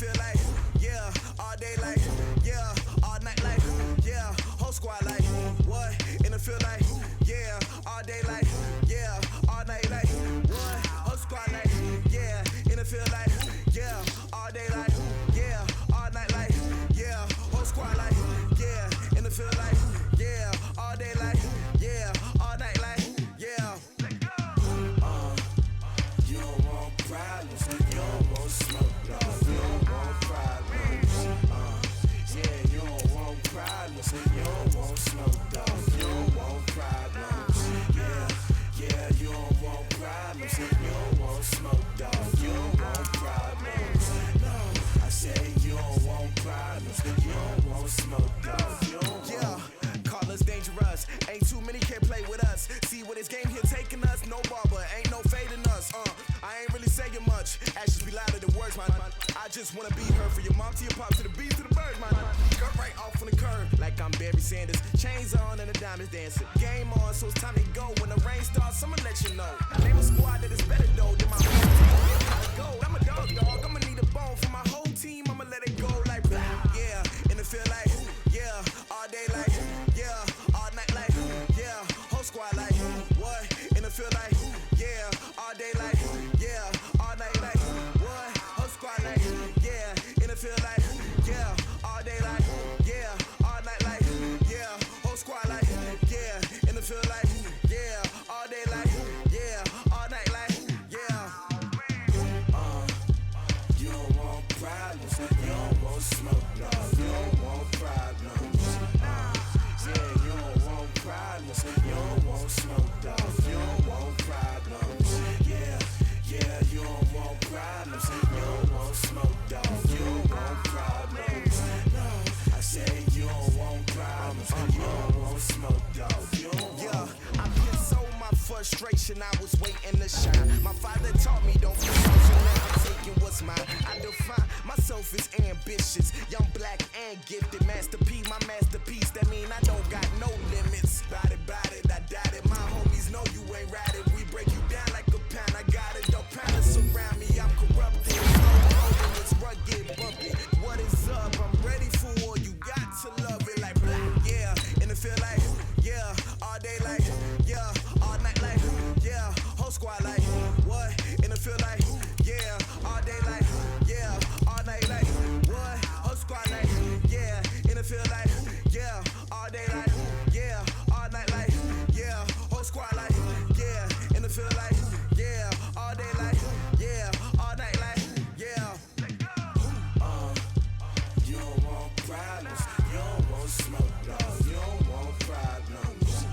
feel like, yeah, all day like, yeah, all night like, yeah, whole squad like, what? And it feel like, yeah, all day like, yeah, all night like, what? Whole squad like, yeah, and it feel like, yeah, all day like, yeah, all night like, yeah, whole squad like, yeah, and it feel like, yeah, all day like, yeah, all night like, yeah. You don't want problems, you don't want smoke, no, you don't want problems. Yeah, you don't want problems, you don't want smoke, dog, you don't want problems. Yeah, you don't want problems, you don't want smoke, dog, you don't want problems. No, I say you don't want problems, you don't want smoke, dog, you don't want. Yeah, call us dangerous, ain't too many can play with us. See what this game here taking us, no barber, ain't no fading us. I ain't really saying much, actions be louder than words, man. I just wanna be heard, for your mom to your pop, to the beat, to the birds, man. Cut right off on the curb, like I'm Barry Sanders. Chains on and the diamonds dancing. Game on, so it's time to go. When the rain starts, I'ma let you know. Name a squad that is better though than my whole team. Gotta go. I'm a dog. I'ma need a bone for my whole team. I'ma let it go like, yeah. And it feel like, yeah, all day like, yeah, all night like, yeah, whole squad like, what? And it feel like, yeah, all day like, yeah, all night like, what? Whole squad like, yeah, and it feel like, yeah, all day like, yeah, all night like, yeah, whole squad like, yeah, and it feel like, yeah, all day like, yeah, all night like, yeah. You don't want problems, you don't want smoke, no, you don't want problems. Yeah, you don't want problems, you don't want smoke, dog, you don't want problems. Yeah, you don't want problems, you don't want smoke, dog, you don't want problems. No, I say you don't want problems, you don't want smoke, dog, you don't want. Yeah, I put so my frustration, I was waiting to shine. My father taught me don't be so now I'm taking what's mine. I define myself as ambitious, young, black, and gifted. Master P, my masterpiece, that mean I don't got no limits. Bout it, I doubt it. My homies know you ain't ratted. We break you down like a pound. I got it, don't palace around me. I'm corrupted. Slow it's rugged, bumpy. What is up? I'm ready for war. You got to love it like black, yeah. And it feel like, yeah, all day like, yeah, all night like, yeah, whole squad like, what? And it feel like, yeah, all day like, yeah, all night like, what? Whole squad like, yeah, and it feel like, yeah, all day like, yeah, all night like, yeah, whole squad like, yeah, and it feel like, yeah, all day like, yeah, all night like, yeah. You don't want problems, you don't want smoke, no, you don't want problems.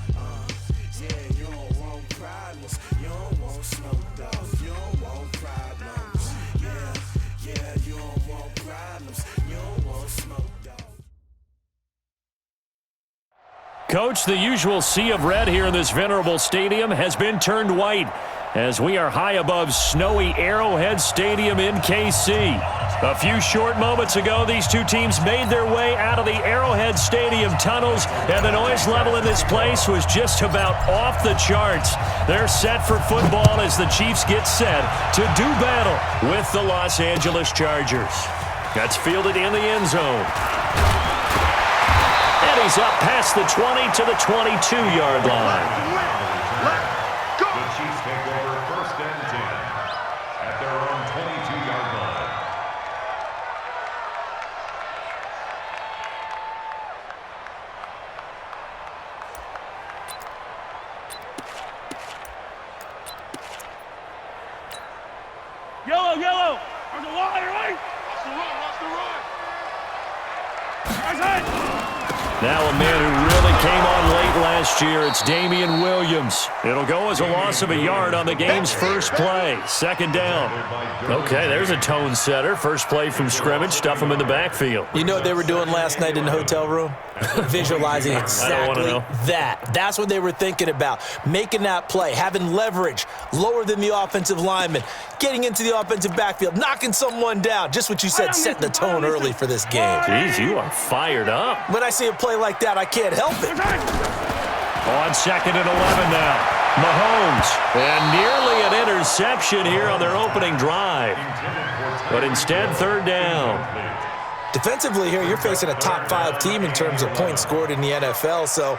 Yeah, you don't want problems, you don't want smoke, dog, you don't want problems. Yeah, you don't want problems, you don't want smoke, dog. Coach, the usual sea of red here in this venerable stadium has been turned white as we are high above snowy Arrowhead Stadium in KC. A few short moments ago, these two teams made their way out of the Arrowhead Stadium tunnels, and the noise level in this place was just about off the charts. They're set for football as the Chiefs get set to do battle with the Los Angeles Chargers. That's fielded in the end zone. And he's up past the 20 to the 22-yard line. The Chiefs take over 1st and 10 at their own 22-yard line. Yellow. There's a wire, right? Watch the run. Now a man who really came on late last year, it's Damian Williams. It'll go as a loss of a yard on the game's first play. 2nd down. Okay, there's a tone setter. First play from scrimmage, stuff him in the backfield. You know what they were doing last night in the hotel room? Visualizing exactly that. That's what they were thinking about. Making that play, having leverage, lower than the offensive lineman, getting into the offensive backfield, knocking someone down. Just what you said, setting the tone early for this game. Jeez, you are fired up. When I see a play like that, I can't help it. On 2nd and 11 now. Mahomes. And nearly an reception here on their opening drive. But instead, third down. Defensively here, you're facing a top 5 team in terms of points scored in the NFL. So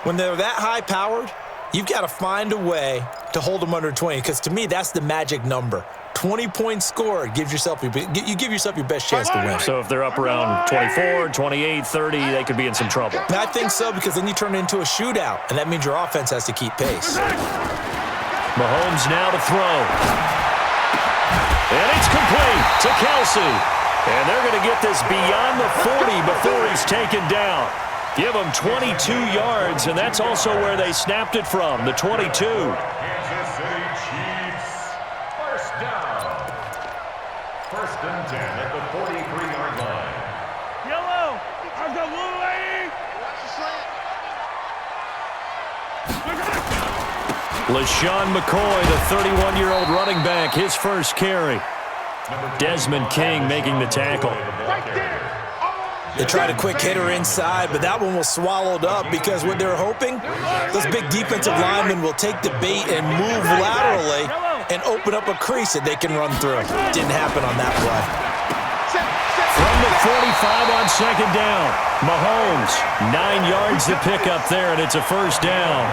when they're that high-powered, you've got to find a way to hold them under 20, because to me, that's the magic number. 20 points scored gives yourself you give yourself your best chance to win. So if they're up around 24, 28, 30, they could be in some trouble. I think so, because then you turn it into a shootout, and that means your offense has to keep pace. Mahomes now to throw. And it's complete to Kelsey. And they're going to get this beyond the 40 before he's taken down. Give him 22 yards, and that's also where they snapped it from, the 22. Kansas City Chiefs, first down. First and 10 at the 43-yard line. Yellow. I've got little lady. Watch the slant. LaShawn McCoy, the 31-year-old running back, his first carry. Desmond King making the tackle. Right there. They tried a quick hitter inside, but that one was swallowed up because what they're hoping, those big defensive linemen will take the bait and move laterally and open up a crease that they can run through. Didn't happen on that play. From the 45 on second down, Mahomes, 9 yards to pick up there, and it's a first down.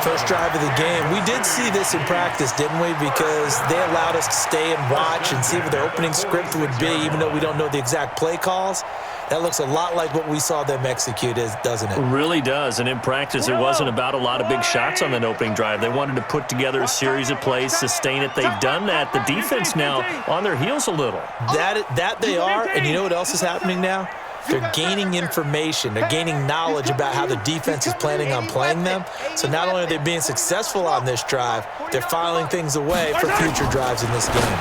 First drive of the game. We did see this in practice, didn't we? Because they allowed us to stay and watch and see what their opening script would be, even though we don't know the exact play calls. That looks a lot like what we saw them execute, doesn't it? It really does, and in practice, it wasn't about a lot of big shots on that opening drive. They wanted to put together a series of plays, sustain it. They've done that. The defense now on their heels a little. That they are, and you know what else is happening now? They're gaining information. They're gaining knowledge about how the defense is planning on playing them. So not only are they being successful on this drive, they're filing things away for future drives in this game.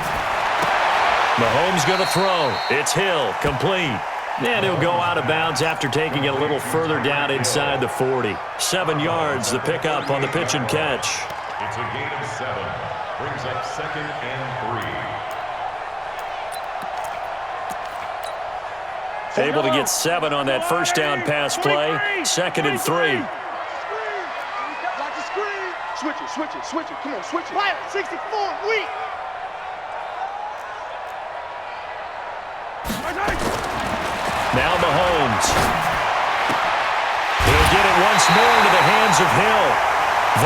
Mahomes going to throw. It's Hill, complete. And he'll go out of bounds after taking it a little further down inside the 40. 7 yards, the pickup on the pitch and catch. It's a gain of 7. Brings up second and 3. Able to get 7 on that first down pass play. Second and 3. Switch it. Come on, switch it. 64, weak. Now Mahomes. He'll get it once more into the hands of Hill.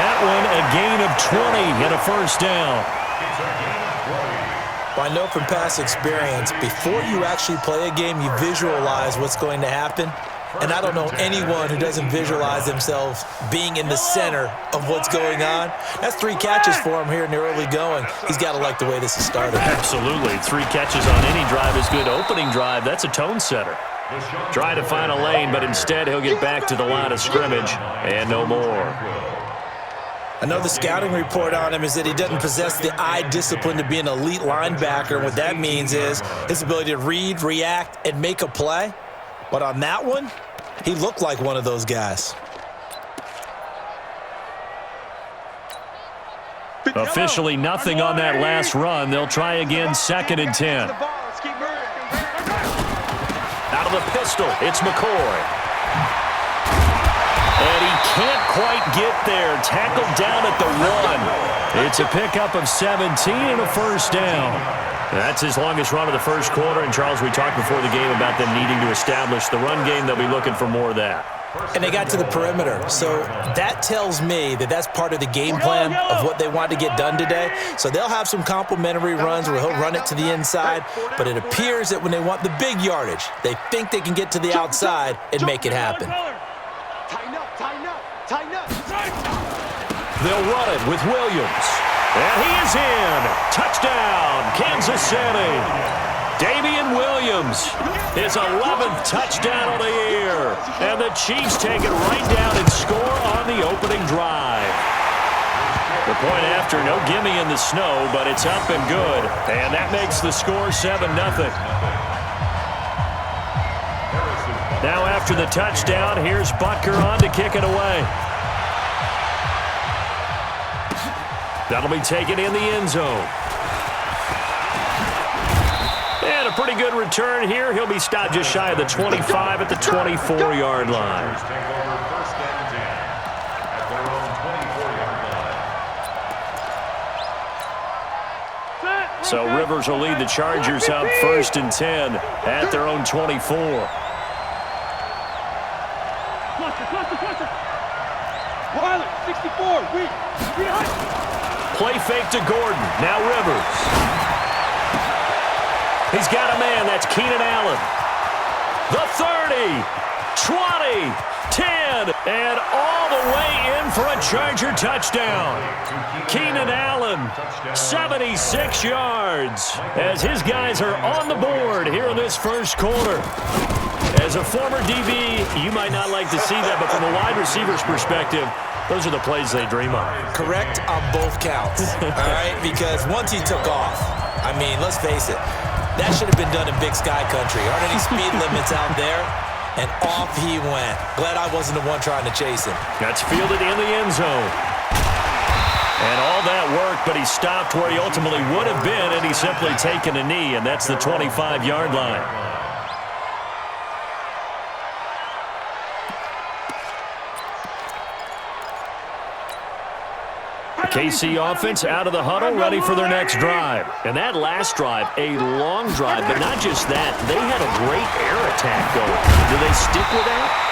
That one a gain of 20 and a first down. It's a gain of 20. Well, I know from past experience, before you actually play a game, you visualize what's going to happen. And I don't know anyone who doesn't visualize themselves being in the center of what's going on. That's 3 catches for him here in the early going. He's got to like the way this is started. Absolutely. 3 catches on any drive is good. Opening drive, that's a tone setter. Try to find a lane, but instead he'll get back to the line of scrimmage and no more. I know the scouting report on him is that he doesn't possess the eye discipline to be an elite linebacker. And what that means is his ability to read, react, and make a play. But on that one, he looked like one of those guys. Officially nothing on that last run. They'll try again, second and 10. Out of the pistol, it's McCoy. And he can't quite get there. Tackled down at the 1. It's a pickup of 17 and a first down. That's his longest run of the first quarter. And, Charles, we talked before the game about them needing to establish the run game. They'll be looking for more of that. And they got to the perimeter. So that tells me that that's part of the game plan of what they want to get done today. So they'll have some complementary runs where he'll run it to the inside. But it appears that when they want the big yardage, they think they can get to the outside and make it happen. Tighten up. They'll run it with Williams. And he is in. Touchdown, Kansas City. Damian Williams, his 11th touchdown of the year. And the Chiefs take it right down and score on the opening drive. The point after, no gimme in the snow, but it's up and good. And that makes the score 7-0. Now after the touchdown, here's Butker on to kick it away. That'll be taken in the end zone. And a pretty good return here. He'll be stopped just shy of the 25 at the 24-yard line. So Rivers will lead the Chargers up 1st and 10 at their own 24. Wilder, 64, weak. Play fake to Gordon. Now Rivers. He's got a man. That's Keenan Allen. The 30, 20, 10, and all the way in for a Charger touchdown. Keenan Allen, 76 yards, as his guys are on the board here in this first quarter. As a former DB, you might not like to see that, but from a wide receiver's perspective, those are the plays they dream of. Correct on both counts, all right? Because once he took off, I mean, let's face it, that should have been done in Big Sky Country. Aren't any speed limits out there? And off he went. Glad I wasn't the one trying to chase him. That's fielded in the end zone. And all that work, but he stopped where he ultimately would have been, and he's simply taken a knee, and that's the 25-yard line. KC offense out of the huddle, ready for their next drive. And that last drive, a long drive, but not just that. They had a great air attack going. Do they stick with that?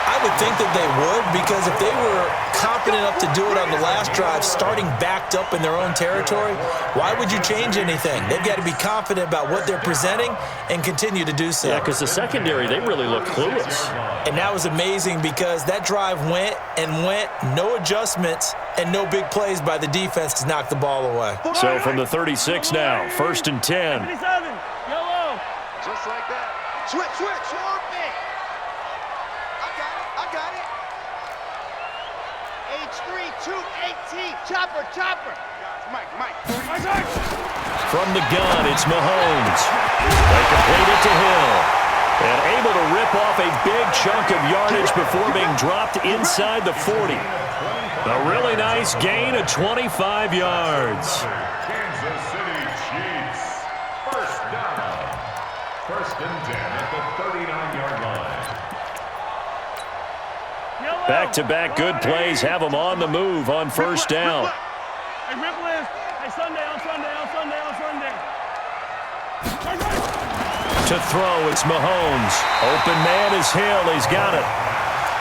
I would think that they would, because if they were confident enough to do it on the last drive, starting backed up in their own territory, why would you change anything? They've got to be confident about what they're presenting and continue to do so. Yeah, because the secondary, they really look clueless. And that was amazing because that drive went and went, no adjustments, and no big plays by the defense to knock the ball away. So from the 36 now, 1st and 10. 77, yellow. Just like that. Switch, switch. Short me. I got it. H3, 218. Chopper, chopper. Mike. From the gun, it's Mahomes. They complete it to Hill. And able to rip off a big chunk of yardage before being dropped inside the 40. A really nice gain of 25 yards. Kansas City Chiefs. First down. 1st and 10 at the 39-yard line. Back-to-back good plays have them on the move on 1st down. Hey, rip list. Hey, Sunday. To throw, it's Mahomes. Open man is Hill. He's got it.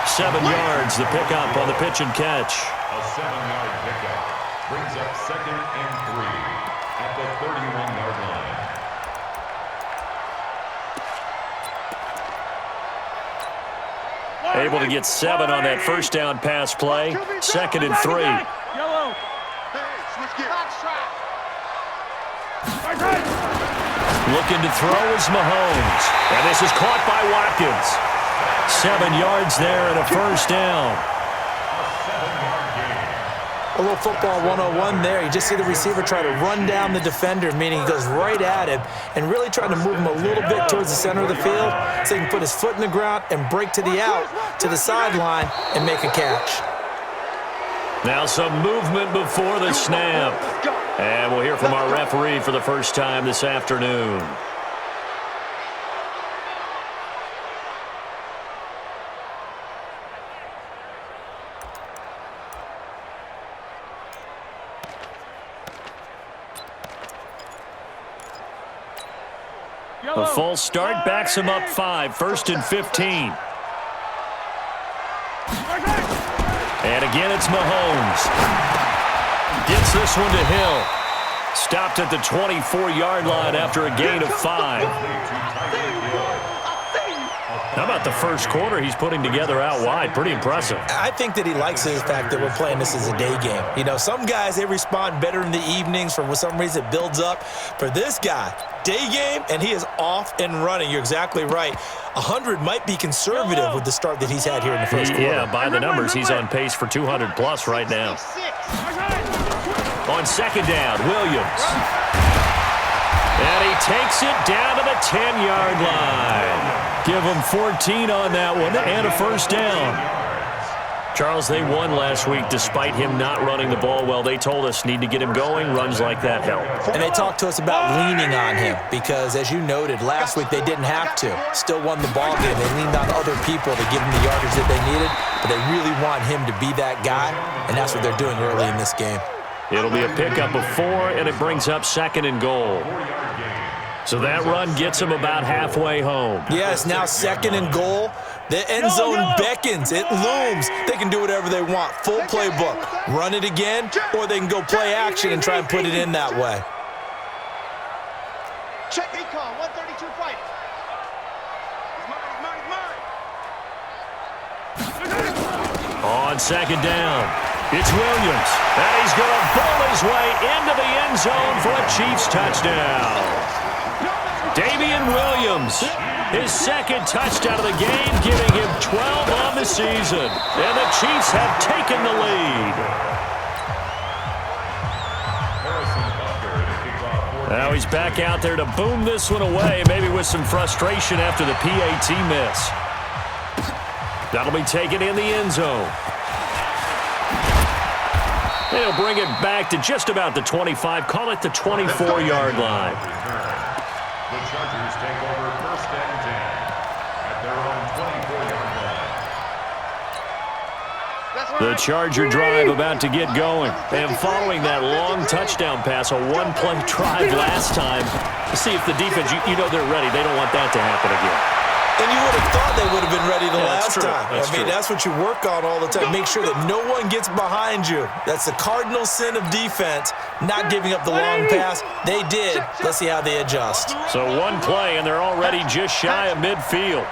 7 yards, the pickup on the pitch and catch. A 7-yard pickup brings up 2nd and 3 at the 31-yard line. Able to get 7 on that 1st down pass play. 2nd and 3. Yellow. Looking to throw is Mahomes. And this is caught by Watkins. 7 yards there and a 1st down. A little football 101 there. You just see the receiver try to run down the defender, meaning he goes right at him and really trying to move him a little bit towards the center of the field so he can put his foot in the ground and break to the out, to the sideline, and make a catch. Now some movement before the snap. And we'll hear from our referee for the first time this afternoon. A full start backs him up 5, 1st and 15. And again, it's Mahomes. Gets this one to Hill. Stopped at the 24-yard line after a gain of 5. How about the first quarter he's putting together out wide? Pretty impressive. I think that he likes the fact that we're playing this as a day game. You know, some guys, they respond better in the evenings. For some reason, it builds up. For this guy, day game, and he is off and running. You're exactly right. 100 might be conservative with the start that he's had here in the first quarter. Yeah, by the numbers, he's on pace for 200-plus right now. On 2nd down, Williams. And he takes it down to the 10-yard line. Give him 14 on that one and a 1st down. Charles, they won last week despite him not running the ball well. They told us need to get him going. Runs like that help. And they talked to us about leaning on him because, as you noted, last week they didn't have to. Still won the ball game. They leaned on other people to give them the yardage that they needed, but they really want him to be that guy, and that's what they're doing early in this game. It'll be a pickup of 4, and it brings up 2nd and goal. So that run gets them about halfway home. Yes, now 2nd and goal. The end zone beckons. It looms. They can do whatever they want. Full playbook. Run it again, or they can go play action and try and put it in that way. Check recon, 132 fighting. On 2nd down, it's Williams. And he's going to bull his way into the end zone for a Chiefs touchdown. Damian Williams, his 2nd touchdown of the game, giving him 12 on the season. And the Chiefs have taken the lead. Now he's back out there to boom this one away, maybe with some frustration after the PAT miss. That'll be taken in the end zone. They'll bring it back to just about the 25, call it the 24-yard line. The Chargers take over 1st and 10 at their own 24-yard line. The Charger drive about to get going. And following that long touchdown pass, a one-play drive last time, to see if the defense, you know they're ready. They don't want that to happen again. And you would have thought they would have been ready the last true. time. That's what you work on all the time. Make sure that no one gets behind you. That's the cardinal sin of defense, not giving up the long pass. They did. Let's see how they adjust. So one play, and they're already just shy of midfield.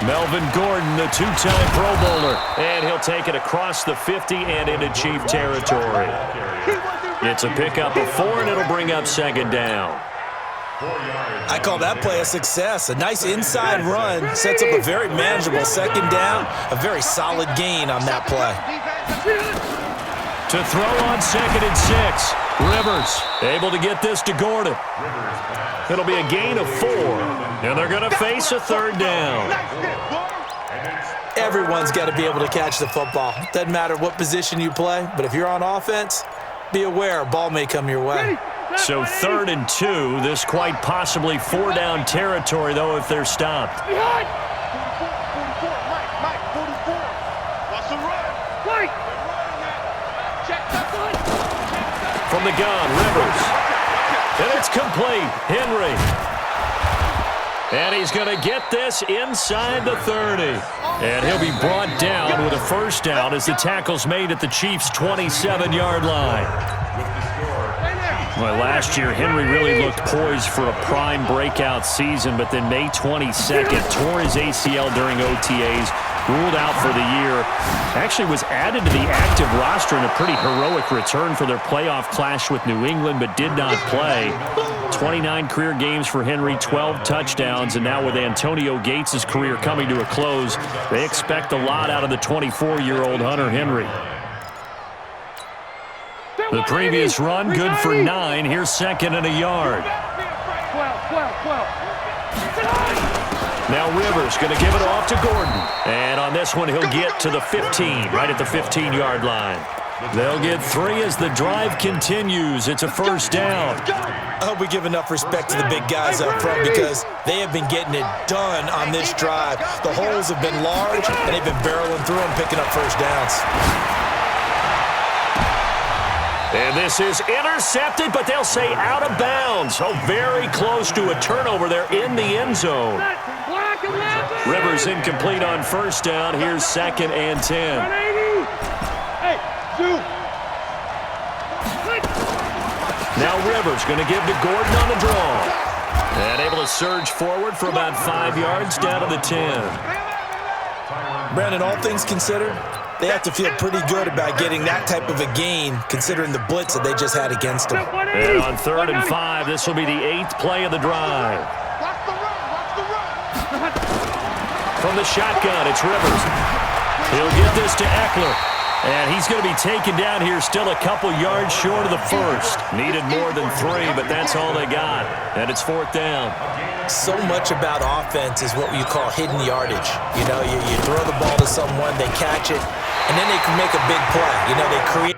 Melvin Gordon, the 2-time Pro Bowler, and he'll take it across the 50 and into Chief territory. It's a pickup of 4, and it'll bring up 2nd down. I call that play a success. A nice inside run sets up a very manageable 2nd down, a very solid gain on that play. To throw on 2nd and 6, Rivers able to get this to Gordon. It'll be a gain of 4, and they're going to face a 3rd down. Everyone's got to be able to catch the football. Doesn't matter what position you play, but if you're on offense, be aware a ball may come your way. So 3rd and 2, this quite possibly 4-down territory, though, if they're stopped. 44, Mike, 44. What's the run? Mike. Check that one. From the gun, Rivers. And it's complete. Henry. And he's going to get this inside the 30. And he'll be brought down with a 1st down as the tackle's made at the Chiefs' 27-yard line. Well, last year, Henry really looked poised for a prime breakout season, but then May 22nd, tore his ACL during OTAs, ruled out for the year. Actually was added to the active roster in a pretty heroic return for their playoff clash with New England, but did not play. 29 career games for Henry, 12 touchdowns, and now with Antonio Gates' career coming to a close, they expect a lot out of the 24-year-old Hunter Henry. The previous run, good for 9. Here's 2nd and a yard. 12. Now Rivers going to give it off to Gordon. And on this one, he'll get to the 15, right at the 15-yard line. They'll get 3 as the drive continues. It's a 1st down. I hope we give enough respect to the big guys up front because they have been getting it done on this drive. The holes have been large, and they've been barreling through them, picking up 1st downs. And this is intercepted, but they'll say out of bounds. Oh, very close to a turnover there in the end zone. Rivers incomplete on 1st down. Here's 2nd and 10. Now Rivers going to give to Gordon on the draw. And able to surge forward for about 5 yards down to the 10. Brandon, all things considered, they have to feel pretty good about getting that type of a gain considering the blitz that they just had against them. And on 3rd and 5, this will be the 8th play of the drive. From the shotgun, it's Rivers. He'll get this to Eckler. And he's going to be taken down here, still a couple yards short of the 1st. Needed more than 3, but that's all they got. And it's 4th down. So much about offense is what you call hidden yardage. You know, you throw the ball to someone, they catch it, and then they can make a big play. You know, they create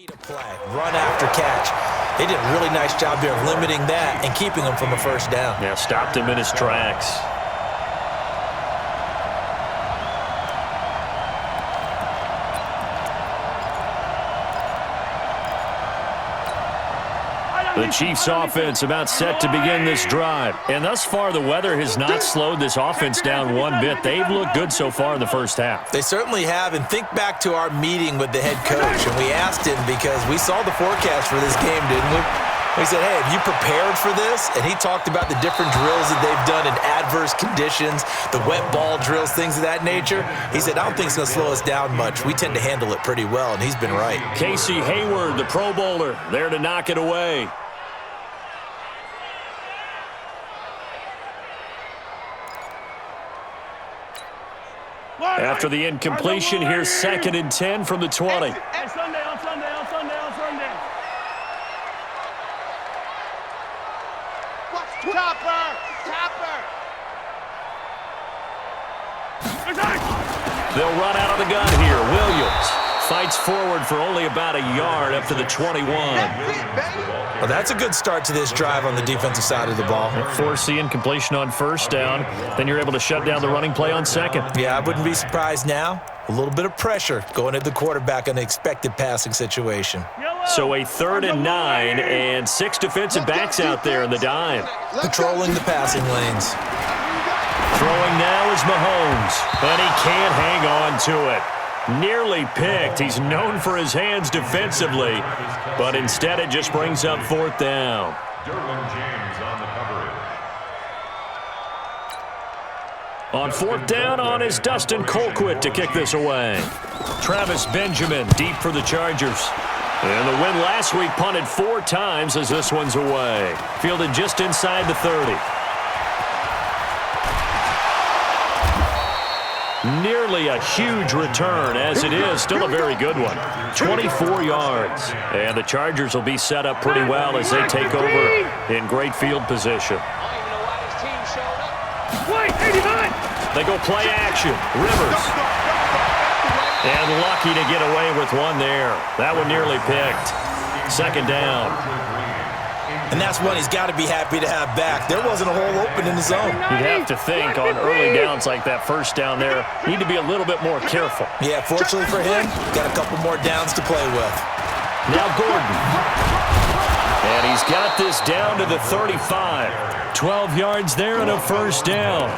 Play, run after catch. They did a really nice job there of limiting that and keeping him from a first down. Yeah, stopped him in his tracks. The Chiefs offense about set to begin this drive. And thus far, the weather has not slowed this offense down one bit. They've looked good so far in the first half. They certainly have. And think back to our meeting with the head coach. And we asked him because we saw the forecast for this game, didn't we? We said, hey, have you prepared for this? And he talked about the different drills that they've done in adverse conditions, the wet ball drills, things of that nature. He said, I don't think it's going to slow us down much. We tend to handle it pretty well, and he's been right. Casey Hayward, the Pro Bowler, there to knock it away. After the incompletion, here's 2nd and 10 from the 20. On Sunday. Topper. They'll run out of the gun here. Williams fights forward for only about a yard up to the 21. Well, that's a good start to this drive on the defensive side of the ball. Force the incompletion on first down. Then you're able to shut down the running play on second. Yeah, I wouldn't be surprised now. A little bit of pressure going at the quarterback in an expected passing situation. So a 3rd and 9 and 6 defensive backs out there in the dime. Patrolling the passing lanes. Throwing now is Mahomes, and he can't hang on to it. Nearly picked. He's known for his hands defensively, but instead it just brings up 4th down. Derwin James on the coverage. On 4th down on is Dustin Colquitt to kick this away. Travis Benjamin deep for the Chargers. And the win last week punted 4 times as this one's away. Fielded just inside the 30. Nearly a huge return, as it is still a very good one. 24 yards. And the Chargers will be set up pretty well as they take over in great field position. They go play action. Rivers. And lucky to get away with one there. That one nearly picked. 2nd down. And that's one he's got to be happy to have back. There wasn't a hole open in the zone. You'd have to think on early downs like that first down there, need to be a little bit more careful. Yeah, fortunately for him, got a couple more downs to play with. Now Gordon. And he's got this down to the 35. 12 yards there and a first down.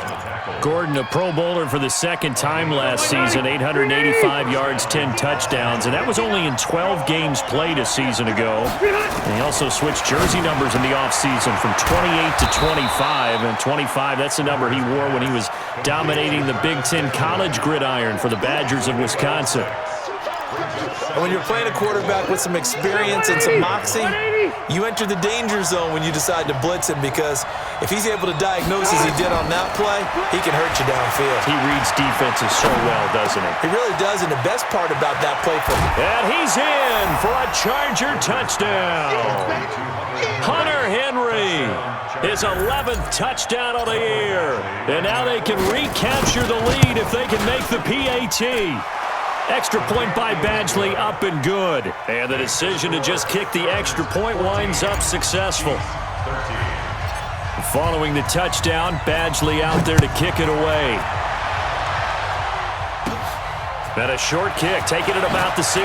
Gordon, a Pro Bowler for the 2nd time last season, 885 yards, 10 touchdowns, and that was only in 12 games played a season ago. And he also switched jersey numbers in the offseason from 28 to 25, and 25, that's the number he wore when he was dominating the Big Ten college gridiron for the Badgers of Wisconsin. And when you're playing a quarterback with some experience and some moxie, you enter the danger zone when you decide to blitz him, because if he's able to diagnose as he did on that play, he can hurt you downfield. He reads defenses so well, doesn't he? He really does, and the best part about that play for him. And he's in for a Charger touchdown. Hunter Henry, his 11th touchdown of the year. And now they can recapture the lead if they can make the PAT. Extra point by Badgley, up and good. And the decision to just kick the extra point winds up successful. Following the touchdown, Badgley out there to kick it away. And a short kick, taking it about the 16.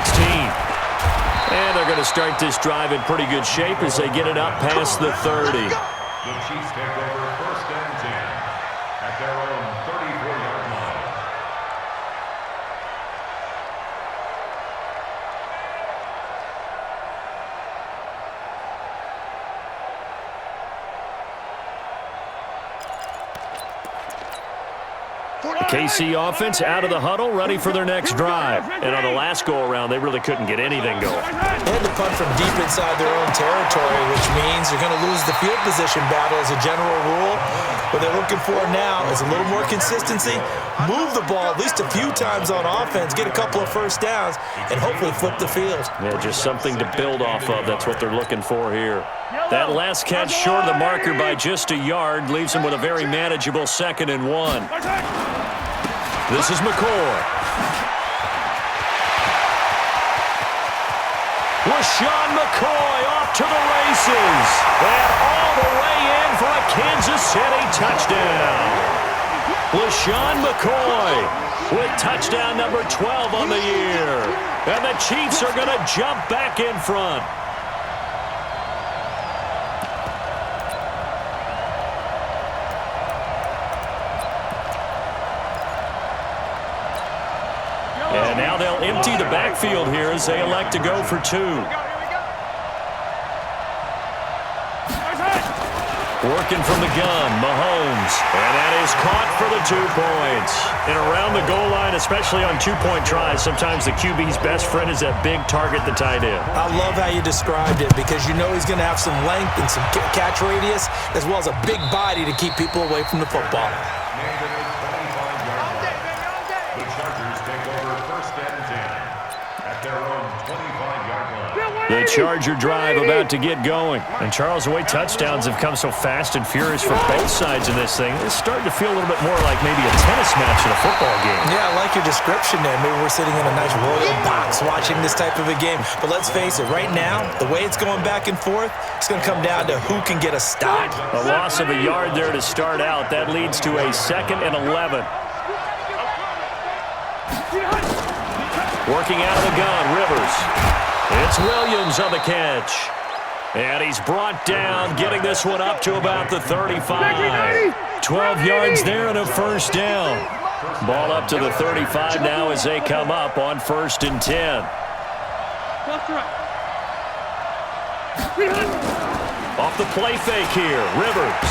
And they're going to start this drive in pretty good shape as they get it up past the 30. The Chiefs take over 1st and 10 at their own 34-yard line. KC offense out of the huddle, ready for their next drive. And on the last go-around, they really couldn't get anything going. They had to punt from deep inside their own territory, which means you're going to lose the field position battle as a general rule. What they're looking for now is a little more consistency, move the ball at least a few times on offense, get a couple of first downs, and hopefully flip the field. Yeah, just something to build off of. That's what they're looking for here. That last catch short of the marker by just a yard leaves them with a very manageable 2nd and 1. This is McCoy. LaShawn McCoy off to the races. And all the way in for a Kansas City touchdown. LaShawn McCoy with touchdown number 12 on the year. And the Chiefs are going to jump back in front. And now they'll empty the backfield here as they elect to go for two. Working from the gun, Mahomes. And that is caught for the 2 points. And around the goal line, especially on two-point tries, sometimes the QB's best friend is that big target, the tight end. I love how you described it because you know he's going to have some length and some catch radius as well as a big body to keep people away from the football. The Chargers take over 1st and 10 at their own 25-yard line. The Charger drive about to get going. And Charles, the way touchdowns have come so fast and furious for both sides in this thing, it's starting to feel a little bit more like maybe a tennis match in a football game. Yeah, I like your description there. Maybe we're sitting in a nice royal box watching this type of a game. But let's face it, right now, the way it's going back and forth, it's going to come down to who can get a stop. A loss of a yard there to start out. That leads to a 2nd and 11. Working out of the gun, Rivers. It's Williams on the catch. And he's brought down, getting this one up to about the 35. 12 yards there and a 1st down. Ball up to the 35 now as they come up on 1st and 10. Off the play fake here, Rivers.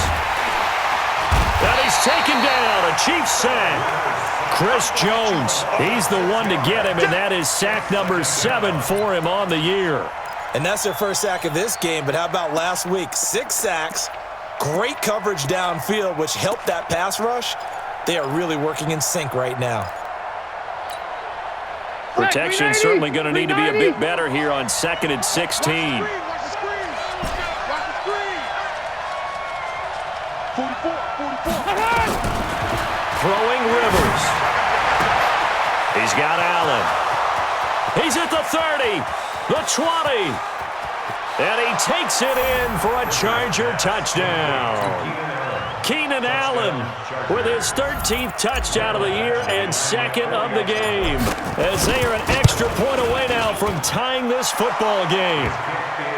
And he's taken down, a Chiefs sack. Chris Jones, he's the one to get him, and that is sack number 7 for him on the year. And that's their first sack of this game, but how about last week? 6 sacks, great coverage downfield, which helped that pass rush. They are really working in sync right now. Protection certainly going to need to be a bit better here on 2nd and 16. 44. Throwing Rivers. He's got Allen. He's at the 30, the 20. And he takes it in for a Charger touchdown. Keenan Allen with his 13th touchdown of the year and 2nd of the game. As they are an extra point away now from tying this football game.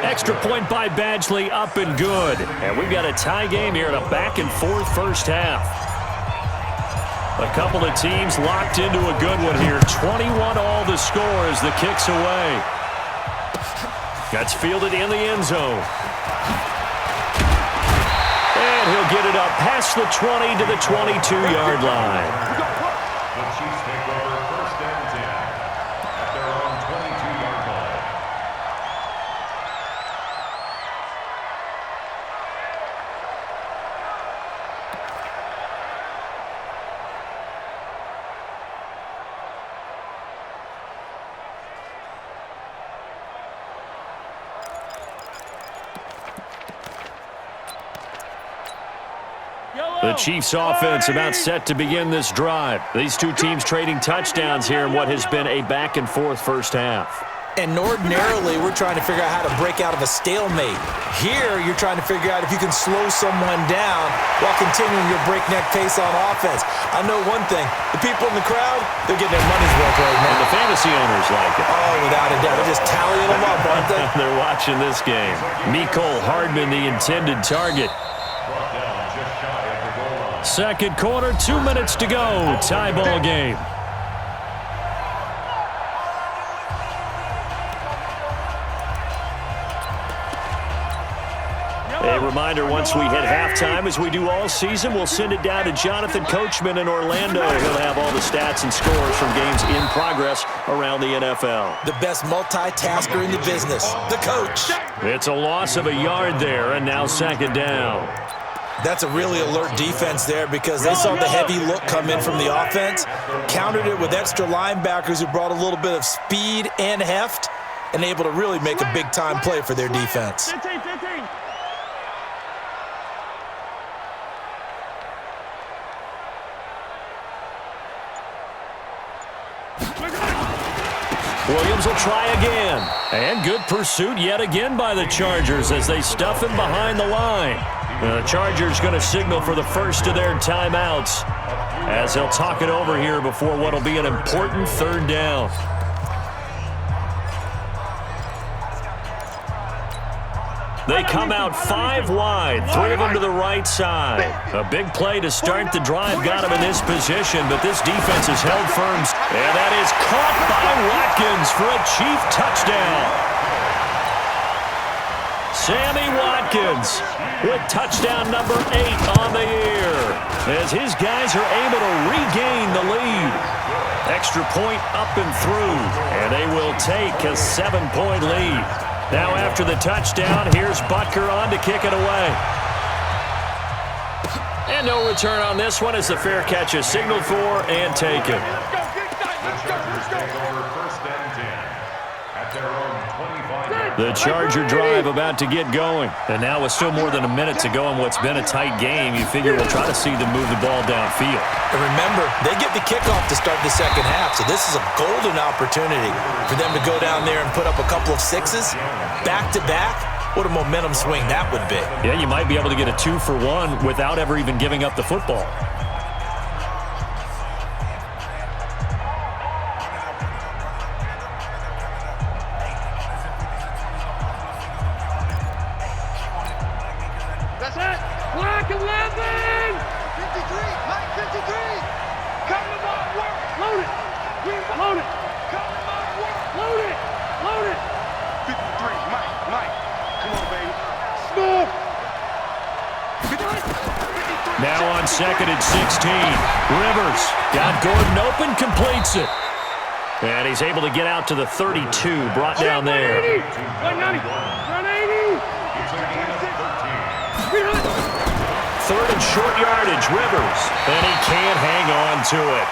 Extra point by Badgley, up and good. And we've got a tie game here in a back-and-forth first half. A couple of teams locked into a good one here. 21-all the score as the kick's away. That's fielded in the end zone. And he'll get it up past the 20 to the 22-yard line. The Chiefs take over 1st and 10 at their own 22-yard line. The Chiefs offense about set to begin this drive. These two teams trading touchdowns here in what has been a back-and-forth first half. And ordinarily, we're trying to figure out how to break out of a stalemate. Here, you're trying to figure out if you can slow someone down while continuing your breakneck pace on offense. I know one thing. The people in the crowd, they're getting their money's worth right now. And the fantasy owners like it. Oh, without a doubt. They're just tallying them up, aren't they? They're watching this game. Mecole Hardman, the intended target. Brought down just shy of the goal line. Second quarter, 2 minutes to go. Tie ball game. A reminder, once we hit halftime, as we do all season, we'll send it down to Jonathan Coachman in Orlando. He'll have all the stats and scores from games in progress around the NFL. The best multitasker in the business, the coach. It's a loss of a yard there, and now 2nd down. That's a really alert defense there because they saw the heavy look come in from the offense, countered it with extra linebackers who brought a little bit of speed and heft, and able to really make a big-time play for their defense. 15. Williams will try again. And good pursuit yet again by the Chargers as they stuff him behind the line. The Chargers going to signal for the first of their timeouts as they'll talk it over here before what will be an important third down. They come out 5 wide, 3 of them to the right side. A big play to start the drive got him in this position, but this defense has held firm. And that is caught by Watkins for a Chief touchdown. Sammy Watkins with touchdown number 8 on the year as his guys are able to regain the lead. Extra point up and through, and they will take a 7-point lead. Now after the touchdown, here's Butker on to kick it away. And no return on this one as the fair catch is signaled for and taken. The Charger drive about to get going. And now with still more than a minute to go in what's been a tight game, you figure we'll try to see them move the ball downfield. And remember, they get the kickoff to start the second half, so this is a golden opportunity for them to go down there and put up a couple of 6s back-to-back. What a momentum swing that would be. Yeah, you might be able to get a 2-for-1 without ever even giving up the football. That's it. Black 11. 53. Mike 53. Come to my work. Load it. Load it. Come to my work. Load it. Load it. 53. Mike. Come on, baby. Smoke. Now on 2nd and 16. Rivers got Gordon open, completes it. And he's able to get out to the 32, brought down there. 190. 180. 3rd and short yardage, Rivers. And he can't hang on to it.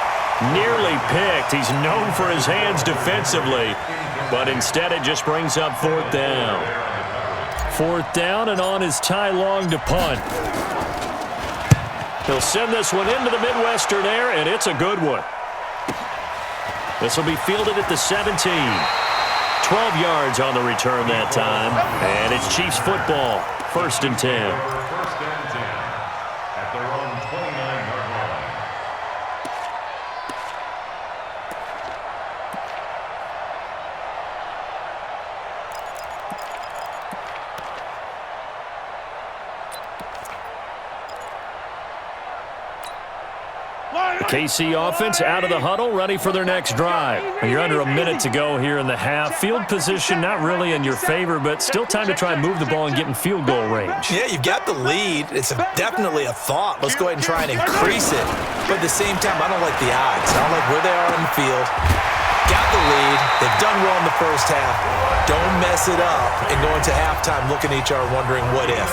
Nearly picked. He's known for his hands defensively, but instead it just brings up 4th down. 4th down and on is Ty Long to punt. He'll send this one into the Midwestern air, and it's a good one. This will be fielded at the 17. 12 yards on the return that time, and it's Chiefs football. 1st and 10. First and 10 at their own 29-yard line. The KC offense out of the huddle, ready for their next drive. You're under a minute to go here in the half. Field position not really in your favor, but still time to try and move the ball and get in field goal range. Yeah, you've got the lead. It's definitely a thought. Let's go ahead and try and increase it. But at the same time, I don't like the odds. I don't like where they are on the field. Got the lead. They've done well in the first half. Don't mess it up and go into halftime looking at each other wondering what if.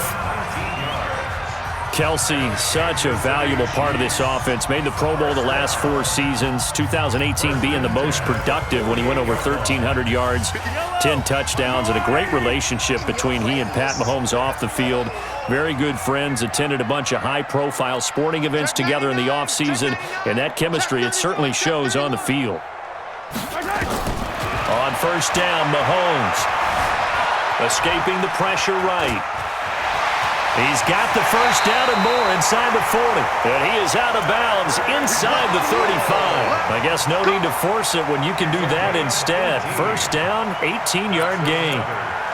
Kelsey, such a valuable part of this offense. Made the Pro Bowl the last 4 seasons. 2018 being the most productive when he went over 1,300 yards, 10 touchdowns, and a great relationship between he and Pat Mahomes off the field. Very good friends, attended a bunch of high-profile sporting events together in the offseason, and that chemistry, it certainly shows on the field. On 1st down, Mahomes escaping the pressure right. He's got the 1st down and more inside the 40. And he is out of bounds inside the 35. I guess no need to force it when you can do that instead. 1st down, 18-yard gain.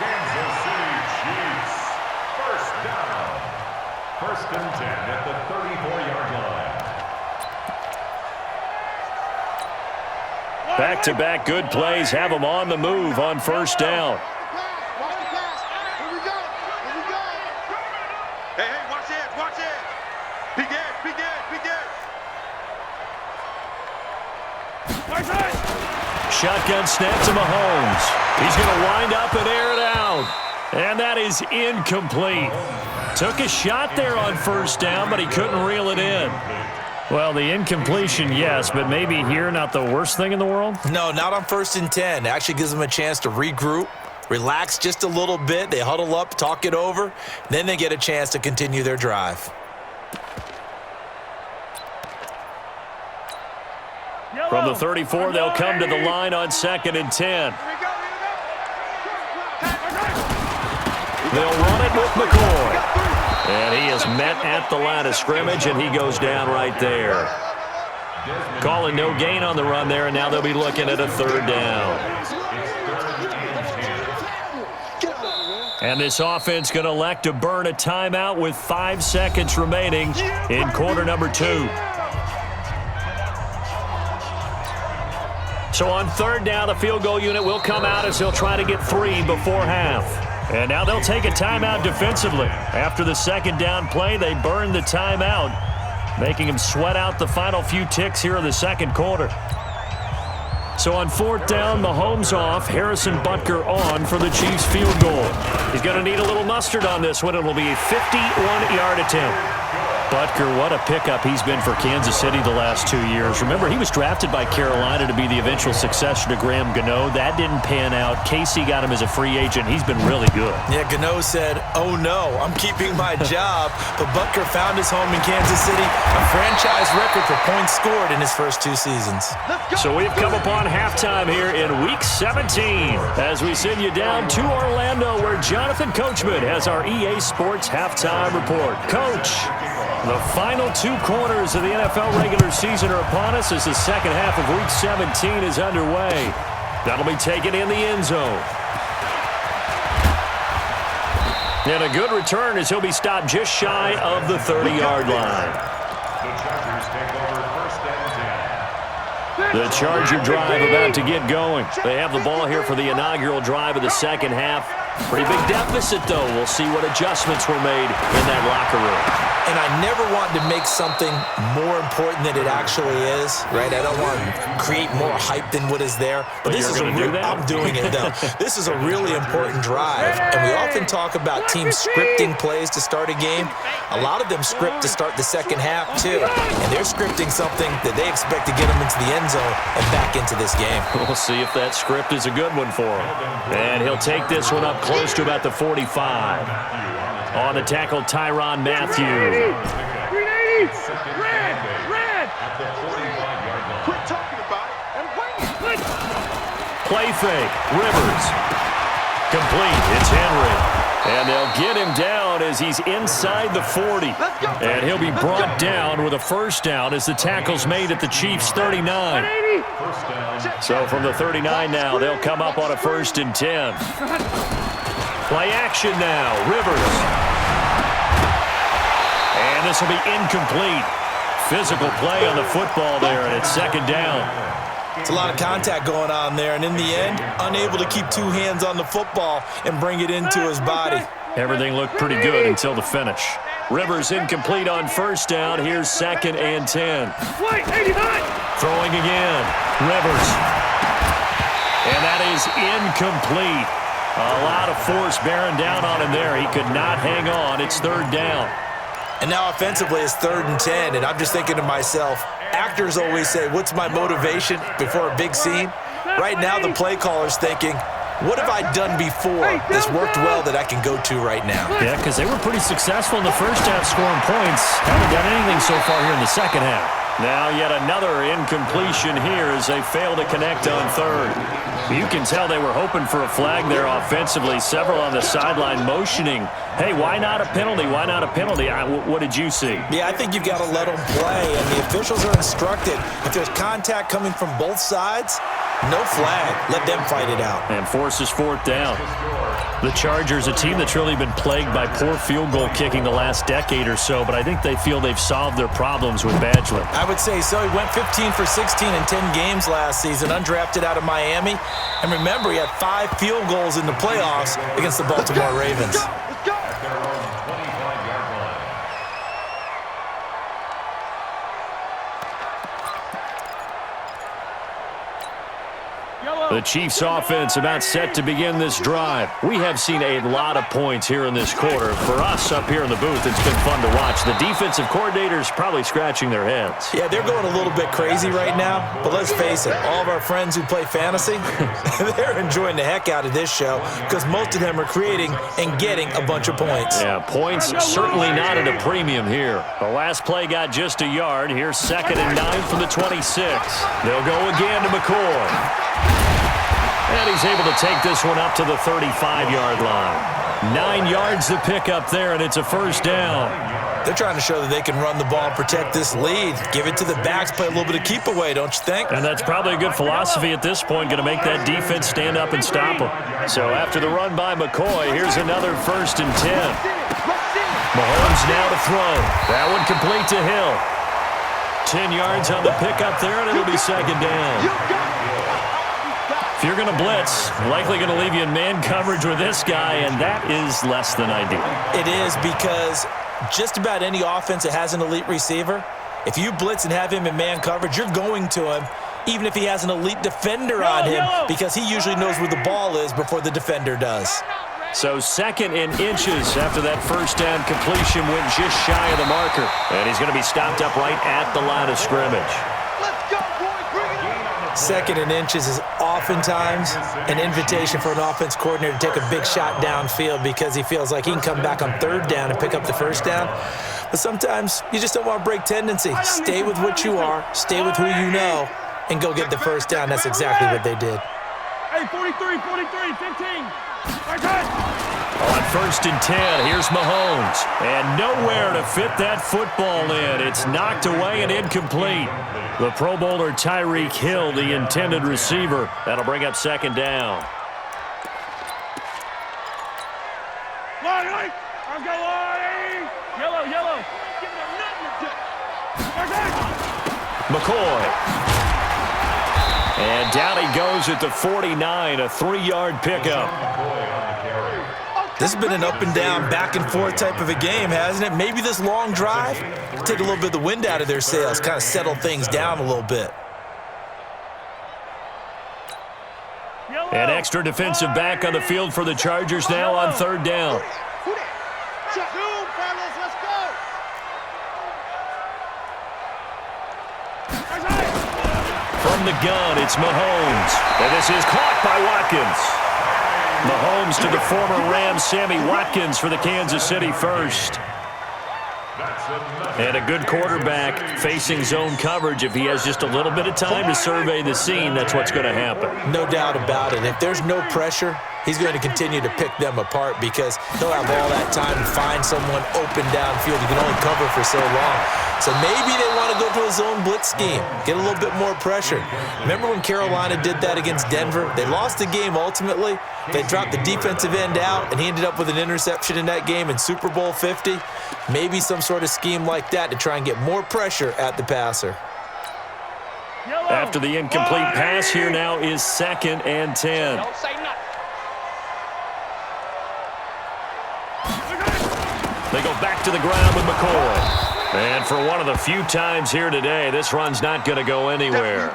Kansas City Chiefs. 1st down. 1st and 10 at the 34-yard line. Back-to-back good plays have them on the move on 1st down. Shotgun snap to Mahomes. He's going to wind up and air it out. And that is incomplete. Took a shot there on 1st down, but he couldn't reel it in. Well, the incompletion, yes, but maybe here not the worst thing in the world? No, not on 1st and 10. It actually gives them a chance to regroup, relax just a little bit. They huddle up, talk it over. Then they get a chance to continue their drive. From the 34, they'll come to the line on 2nd and 10. They'll run it with McCoy. And he is met at the line of scrimmage, and he goes down right there. Calling no gain on the run there, and now they'll be looking at a 3rd down. And this offense going to elect to burn a timeout with 5 seconds remaining in quarter number 2. So on 3rd down, the field goal unit will come out as he'll try to get 3 before half. And now they'll take a timeout defensively. After the 2nd down play, they burn the timeout, making him sweat out the final few ticks here in the 2nd quarter. So on 4th down, Mahomes off, Harrison Butker on for the Chiefs field goal. He's going to need a little mustard on this one. It'll be a 51-yard attempt. Butker, what a pickup he's been for Kansas City the last 2 years. Remember, he was drafted by Carolina to be the eventual successor to Graham Gano. That didn't pan out. KC got him as a free agent. He's been really good. Yeah, Gano said, oh no, I'm keeping my job. But Butker found his home in Kansas City, a franchise record for points scored in his first 2 seasons. So we've come upon halftime here in Week 17 as we send you down to Orlando where Jonathan Coachman has our EA Sports halftime report. Coach, the final 2 quarters of the NFL regular season are upon us as the second half of Week 17 is underway. That'll be taken in the end zone. And a good return as he'll be stopped just shy of the 30-yard line. The Charger drive about to get going. They have the ball here for the inaugural drive of the second half. Pretty big deficit, though. We'll see what adjustments were made in that locker room. And I never want to make something more important than it actually is, right? I don't want to create more hype than what is there. But this is I'm doing it, though. This is a really important drive. And we often talk about teams scripting plays to start a game. A lot of them script to start the second half, too. And they're scripting something that they expect to get them into the end zone and back into this game. We'll see if that script is a good one for him. And he'll take this one up close to about the 45. On the tackle, Tyrann Mathieu. 380! Red! Quit talking about it and wait! Play fake. Rivers. Complete. It's Henry. And they'll get him down as he's inside the 40. And he'll be brought down with a first down as the tackle's made at the Chiefs' 39. So from the 39 now, they'll come up on a 1st and 10. Play action now. Rivers. And this will be incomplete. Physical play on the football there, and it's 2nd down. It's a lot of contact going on there, and in the end, unable to keep 2 hands on the football and bring it into his body. Everything looked pretty good until the finish. Rivers incomplete on 1st down. Here's 2nd and 10. Throwing again. Rivers. And that is incomplete. A lot of force bearing down on him there. He could not hang on. It's 3rd down. And now offensively it's 3rd and 10, and I'm just thinking to myself, actors always say, what's my motivation before a big scene? Right now the play caller's thinking, what have I done before that's worked well that I can go to right now? Yeah, because they were pretty successful in the first half scoring points. Haven't done anything so far here in the second half. Now yet another incompletion here as they fail to connect on 3rd. You can tell they were hoping for a flag there offensively. Several on the sideline motioning, hey, why not a penalty? Why not a penalty? What did you see? Yeah, I think you've got to let them play, and the officials are instructed. If there's contact coming from both sides, no flag. Let them fight it out. And forces 4th down. The Chargers, a team that's really been plagued by poor field goal kicking the last decade or so, but I think they feel they've solved their problems with Badgley. I would say so. He went 15 for 16 in 10 games last season, undrafted out of Miami. And remember, he had 5 field goals in the playoffs against the Baltimore Ravens. Let's go! Yellow! The Chiefs offense about set to begin this drive. We have seen a lot of points here in this quarter. For us up here in the booth, it's been fun to watch. The defensive coordinators probably scratching their heads. Yeah, they're going a little bit crazy right now, but let's face it, all of our friends who play fantasy, they're enjoying the heck out of this show because most of them are creating and getting a bunch of points. Yeah, points certainly not at a premium here. The last play got just a yard. Here's 2nd and 9 from the 26. They'll go again to McCoy. And he's able to take this one up to the 35-yard line. 9 yards to pick up there, and it's a first down. They're trying to show that they can run the ball and protect this lead. Give it to the backs, play a little bit of keep away, don't you think? And that's probably a good philosophy at this point, going to make that defense stand up and stop them. So after the run by McCoy, here's another 1st and 10. Mahomes now to throw. That one complete to Hill. 10 yards on the pickup there, and it'll be 2nd down. If you're going to blitz, likely going to leave you in man coverage with this guy, and that is less than ideal. It is because just about any offense that has an elite receiver, if you blitz and have him in man coverage, you're going to him, even if he has an elite defender on him, because he usually knows where the ball is before the defender does. So 2nd and inches after that first down completion went just shy of the marker. And he's going to be stopped up right at the line of scrimmage. 2nd and inches is oftentimes an invitation for an offense coordinator to take a big shot downfield because he feels like he can come back on 3rd down and pick up the first down. But sometimes you just don't want to break tendency. Stay with what you are, stay with who you know, and go get the first down. That's exactly what they did. Hey, 43, 15. On 1st and 10, here's Mahomes. And nowhere to fit that football in. It's knocked away and incomplete. The Pro Bowler Tyreek Hill, the intended receiver. That'll bring up 2nd down. Lonnie! I've got Lonnie! Yellow! Give him nothing to do. McCoy. And down he goes at the 49, a 3-yard pickup. This has been an up and down, back and forth type of a game, hasn't it? Maybe this long drive take a little bit of the wind out of their sails, kind of settle things down a little bit. An extra defensive back on the field for the Chargers now on 3rd down. From the gun, it's Mahomes. And this is caught by Watkins. Mahomes to the former Rams, Sammy Watkins for the Kansas City first. And a good quarterback facing zone coverage. If he has just a little bit of time to survey the scene, that's what's going to happen. No doubt about it. If there's no pressure, he's going to continue to pick them apart because he'll have all that time to find someone open downfield. He can only cover for so long. So maybe they want to go to a zone blitz scheme, get a little bit more pressure. Remember when Carolina did that against Denver? They lost the game ultimately. They dropped the defensive end out, and he ended up with an interception in that game in Super Bowl 50. Maybe some sort of scheme like that to try and get more pressure at the passer. After the incomplete pass, here now is 2nd and 10. Don't say nothing. They go back to the ground with McCoy. And for one of the few times here today, this run's not going to go anywhere.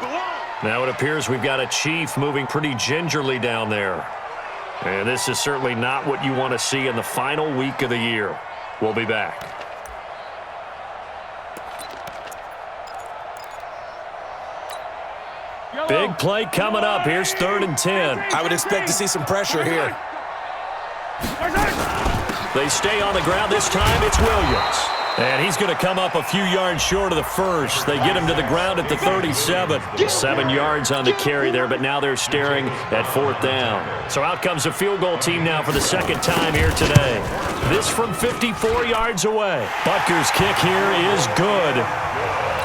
Now it appears we've got a Chief moving pretty gingerly down there. And this is certainly not what you want to see in the final week of the year. We'll be back. Big play coming up. Here's 3rd and 10. I would expect to see some pressure here. They stay on the ground this time. It's Williams. And he's going to come up a few yards short of the first. They get him to the ground at the 37. 7 yards on the carry there, but now they're staring at 4th down. So out comes a field goal team now for the 2nd time here today. This from 54 yards away. Butker's kick here is good.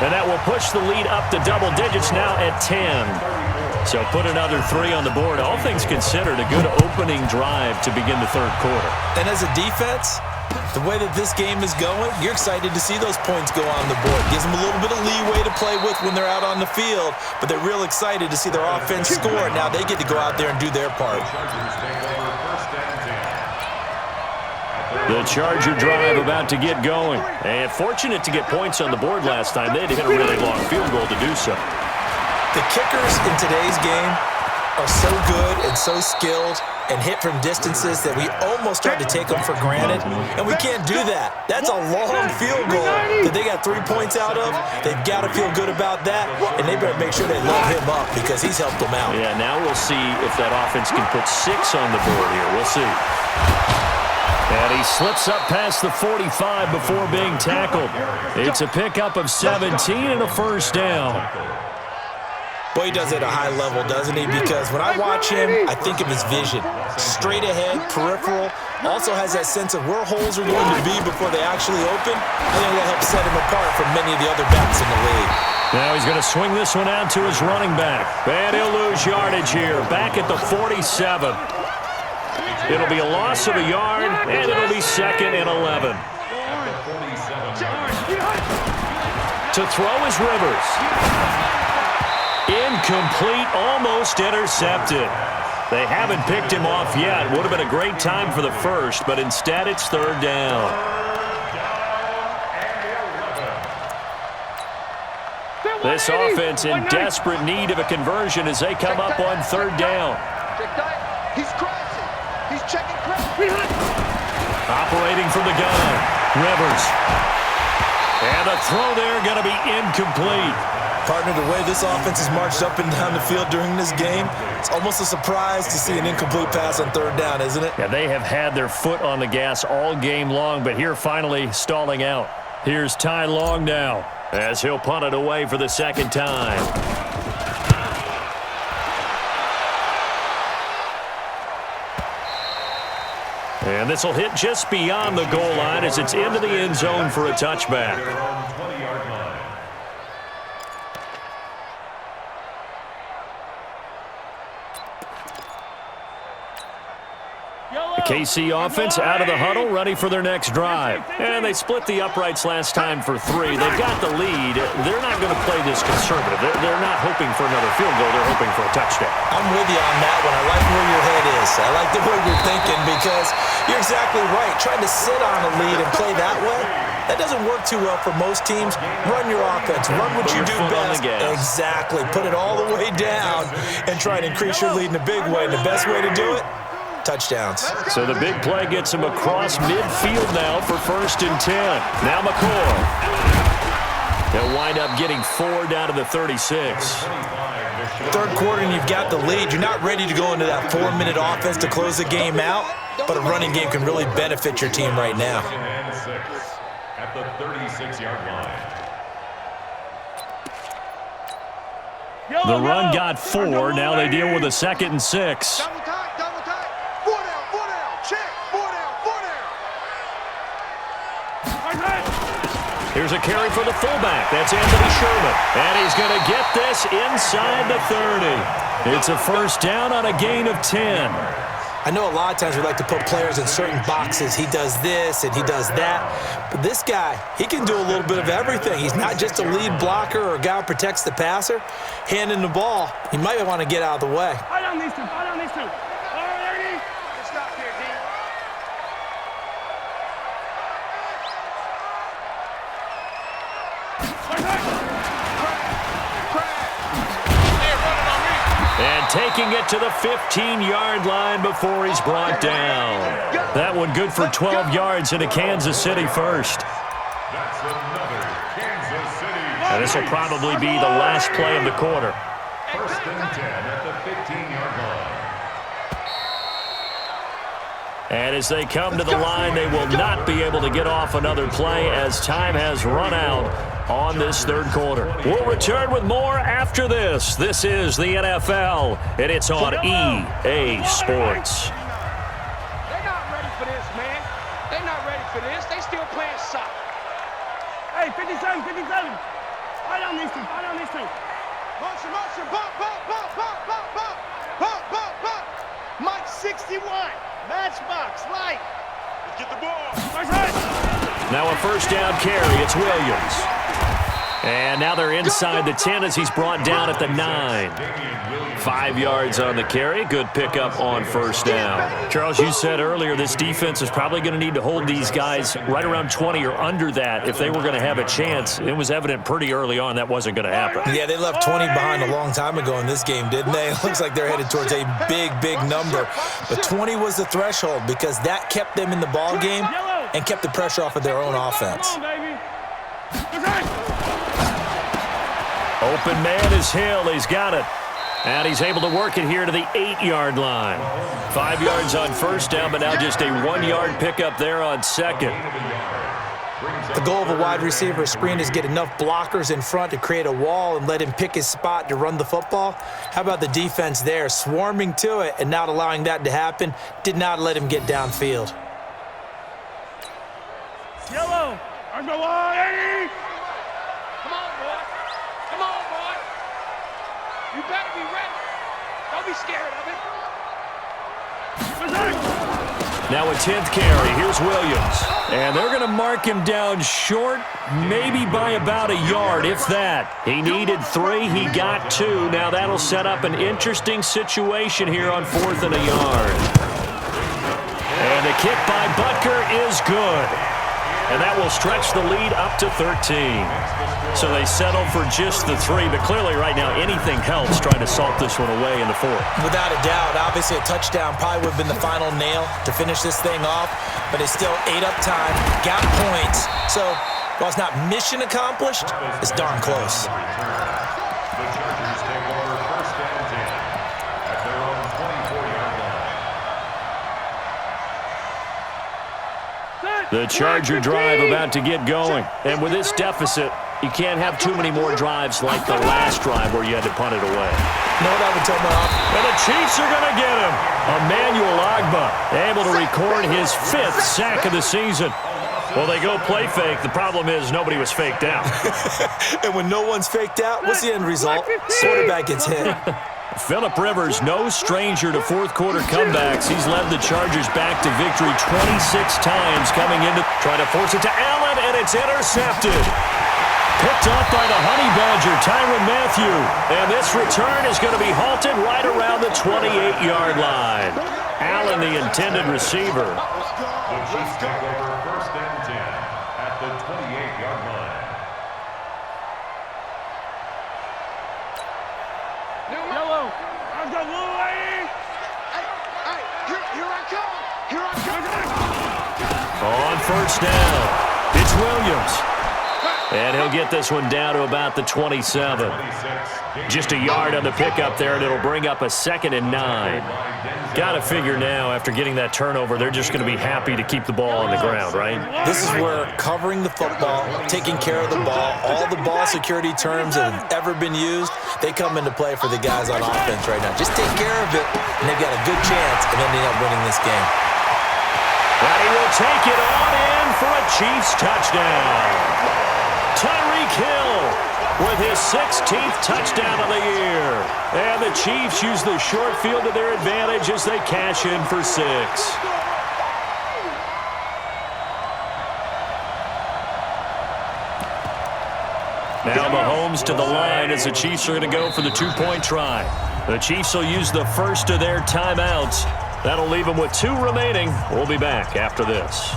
And that will push the lead up to double digits now at 10. So put another 3 on the board. All things considered, a good opening drive to begin the 3rd quarter. And as a defense, the way that this game is going, you're excited to see those points go on the board. Gives them a little bit of leeway to play with when they're out on the field, but they're real excited to see their offense score. Now they get to go out there and do their part. The Charger drive about to get going. And fortunate to get points on the board last time. They had to hit a really long field goal to do so. The kickers in today's game are so good and so skilled and hit from distances that we almost start to take them for granted, and we can't do that. That's a long field goal that they got 3 points out of. They've got to feel good about that, and they better make sure they load him up because he's helped them out. Yeah, now we'll see if that offense can put 6 on the board here. We'll see. And he slips up past the 45 before being tackled. It's a pickup of 17 and a first down. Boy, he does it at a high level, doesn't he? Because when I watch him, I think of his vision. Straight ahead, peripheral. Also has that sense of where holes are going to be before they actually open. I think that helps set him apart from many of the other backs in the league. Now he's going to swing this one out to his running back. And he'll lose yardage here. Back at the 47. It'll be a loss of a yard, and it'll be 2nd and 11. To throw is Rivers. Incomplete, almost intercepted. They haven't picked him off yet. Would have been a great time for the first, but instead it's 3rd down. This offense in desperate need of a conversion as they come up on 3rd down. He's crossing. He's checking crossing. Operating from the gun, Rivers. And the throw there going to be incomplete. Partner, the way this offense has marched up and down the field during this game, it's almost a surprise to see an incomplete pass on 3rd down, isn't it? Yeah, they have had their foot on the gas all game long, but here finally stalling out. Here's Ty Long now as he'll punt it away for the 2nd time. And this will hit just beyond the goal line as it's into the end zone for a touchback. The KC offense out of the huddle, ready for their next drive. And they split the uprights last time for 3. They've got the lead. They're not going to play this conservative. They're not hoping for another field goal. They're hoping for a touchdown. I'm with you on that one. I like where your head is. I like the way you're thinking because you're exactly right. Trying to sit on a lead and play that way, that doesn't work too well for most teams. Run your offense. Run what you do best. Exactly. Put it all the way down and try and increase your lead in a big way. And the best way to do it, touchdowns. So the big play gets him across midfield now for 1st and 10. Now McCoy. They'll wind up getting 4 down to the 36. 3rd quarter and you've got the lead. You're not ready to go into that 4-minute offense to close the game out, but a running game can really benefit your team right now. At the 36-yard line. The run got 4. Now they deal with a 2nd and 6. Double tight. 4 down, check. 4 down. Here's a carry for the fullback. That's Anthony Sherman. And he's going to get this inside the 30. It's a 1st down on a gain of 10. I know a lot of times we like to put players in certain boxes. He does this and he does that. But this guy, he can do a little bit of everything. He's not just a lead blocker or a guy who protects the passer. Handing the ball, he might want to get out of the way. I don't need to. Stop here, D. And taking it to the 15-yard line before he's brought down. That one good for 12 yards into Kansas City first. That's another Kansas City. And this will probably be the last play of the quarter. 1st and 10 at the 15-yard line. And as they come to the line, they will not be able to get off another play as time has run out on this 3rd quarter. We'll return with more after this. This is the NFL, and it's on EA Sports. They're not ready for this, man. They're not ready for this. They still playing soccer. Hey, 57. I don't need to. Motion, bump. Mike 61, Matchbox, light. Let's get the ball. Now a 1st down carry. It's Williams. And now they're inside the 10 as he's brought down at the 9. 5 yards on the carry. Good pickup on first down. Charles, you said earlier this defense is probably going to need to hold these guys right around 20 or under that if they were going to have a chance. It was evident pretty early on that wasn't going to happen. Yeah, they left 20 behind a long time ago in this game, didn't they? It looks like they're headed towards a big, big number. But 20 was the threshold because that kept them in the ball game and kept the pressure off of their own offense. Open man is Hill. He's got it. And he's able to work it here to the 8-yard line. 5 yards on first down, but now just a 1-yard pickup there on second. The goal of a wide receiver screen is get enough blockers in front to create a wall and let him pick his spot to run the football. How about the defense there, swarming to it and not allowing that to happen? Did not let him get downfield. Yellow. I'm the line. Come on, boy. Come on, boy. You better be ready. Don't be scared of it. Now a 10th carry. Here's Williams. And they're going to mark him down short, maybe by about a yard, if that. He needed 3. He got 2. Now that'll set up an interesting situation here on 4th and a yard. And the kick by Butker is good. And that will stretch the lead up to 13. So they settle for just the 3, but clearly right now anything helps trying to salt this one away in the 4th. Without a doubt, obviously a touchdown probably would have been the final nail to finish this thing off, but it's still ate up time, got points. So while it's not mission accomplished, it's darn close. The Chargers take over first and 10 at their own 24-yard line. The Charger drive about to get going. And with this deficit, you can't have too many more drives like the last drive where you had to punt it away. Know what I would tell my office? And the Chiefs are going to get him. Emmanuel Ogbah able to record his 5th sack of the season. Well, they go play fake. The problem is nobody was faked out. And when no one's faked out, what's the end result? Quarterback gets hit. Phillip Rivers, no stranger to fourth-quarter comebacks. He's led the Chargers back to victory 26 times coming into trying to force it to Allen, and it's intercepted. Picked off by the Honey Badger, Tyrann Mathieu. And this return is going to be halted right around the 28-yard line. Allen, the intended receiver. The Chiefs take over first and 10 at the 28-yard line. Yellow. I've got little lady. Hey, here I come. Here I come. On first down, it's Williams. And he'll get this one down to about the 27. Just a yard on the pickup there, and it'll bring up a 2nd and 9. Got to figure now, after getting that turnover, they're just going to be happy to keep the ball on the ground, right? This is where covering the football, taking care of the ball, all the ball security terms that have ever been used, they come into play for the guys on offense right now. Just take care of it, and they've got a good chance of ending up winning this game. And he will take it on in for a Chiefs touchdown. Tyreek Hill with his 16th touchdown of the year. And the Chiefs use the short field to their advantage as they cash in for 6. Now Mahomes to the line as the Chiefs are going to go for the 2-point try. The Chiefs will use the first of their timeouts. That'll leave them with 2 remaining. We'll be back after this.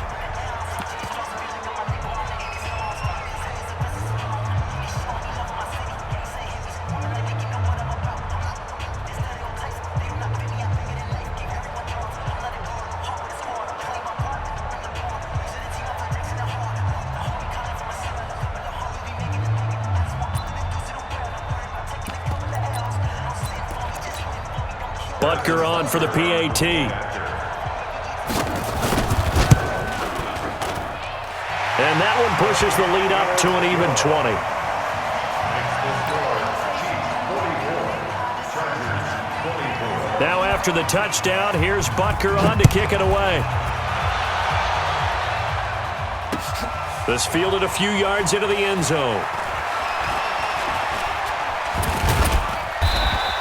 Butker on for the PAT. And that one pushes the lead up to an even 20. Now after the touchdown, here's Butker on to kick it away. This fielded a few yards into the end zone.